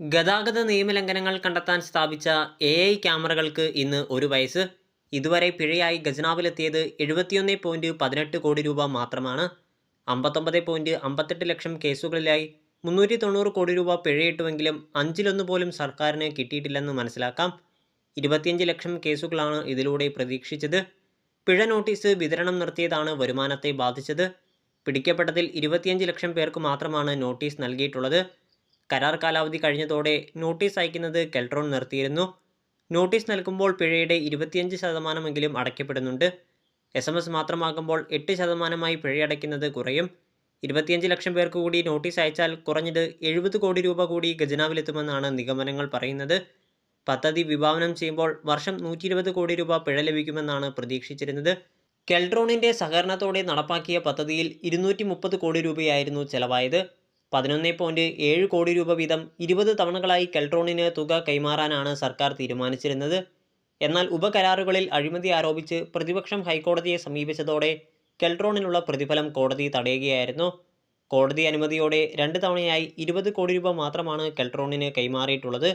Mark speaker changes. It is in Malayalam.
Speaker 1: ഗതാഗത നിയമലംഘനങ്ങൾ കണ്ടെത്താൻ സ്ഥാപിച്ച AI ക്യാമറകൾക്ക് ഇന്ന് 1 വയസ്സ്. ഇതുവരെ പിഴയായി ഖജനാവിലെത്തിയത് 71.18 കോടി രൂപ മാത്രമാണ്. 59.58 ലക്ഷം കേസുകളിലായി 390 കോടി രൂപ പിഴയിട്ടുവെങ്കിലും അഞ്ചിലൊന്ന് പോലും സർക്കാരിന് കിട്ടിയിട്ടില്ലെന്ന് മനസ്സിലാക്കാം. 25 ലക്ഷം കേസുകളാണ് ഇതിലൂടെ പ്രതീക്ഷിച്ചത്. പിഴ നോട്ടീസ് വിതരണം നിർത്തിയതാണ് വരുമാനത്തെ ബാധിച്ചത്. പിടിക്കപ്പെട്ടതിൽ 25 ലക്ഷം പേർക്ക് മാത്രമാണ് നോട്ടീസ് നൽകിയിട്ടുള്ളത്. കരാർ കാലാവധി കഴിഞ്ഞതോടെ നോട്ടീസ് അയക്കുന്നത് കെൽട്രോൺ നിർത്തിയിരുന്നു. നോട്ടീസ് നൽകുമ്പോൾ പിഴയുടെ 25% അടയ്ക്കപ്പെടുന്നുണ്ട്. SMS മാത്രമാകുമ്പോൾ 8% പിഴയടയ്ക്കുന്നത് കുറയും. 25 ലക്ഷം പേർക്ക് കൂടി നോട്ടീസ് അയച്ചാൽ കുറഞ്ഞത് 70 കോടി രൂപ കൂടി ഖജനാവിലെത്തുമെന്നാണ് നിഗമനങ്ങൾ പറയുന്നത്. പദ്ധതി വിഭാവനം ചെയ്യുമ്പോൾ വർഷം 120 കോടി രൂപ പിഴ ലഭിക്കുമെന്നാണ് പ്രതീക്ഷിച്ചിരുന്നത്. കെൽട്രോണിൻ്റെ സഹകരണത്തോടെ നടപ്പാക്കിയ പദ്ധതിയിൽ 230 കോടി രൂപയായിരുന്നു ചെലവായത്. 11.7 കോടി രൂപ വീതം 20 തവണകളായി കെൽട്രോണിന് തുക കൈമാറാനാണ് സർക്കാർ തീരുമാനിച്ചിരുന്നത്. എന്നാൽ ഉപകരാറുകളിൽ അഴിമതി ആരോപിച്ച് പ്രതിപക്ഷം ഹൈക്കോടതിയെ സമീപിച്ചതോടെ കെൽട്രോണിനുള്ള പ്രതിഫലം കോടതി തടയുകയായിരുന്നു. കോടതി അനുമതിയോടെ 2 തവണയായി 20 കോടി രൂപ മാത്രമാണ് കെൽട്രോണിന് കൈമാറിയിട്ടുള്ളത്.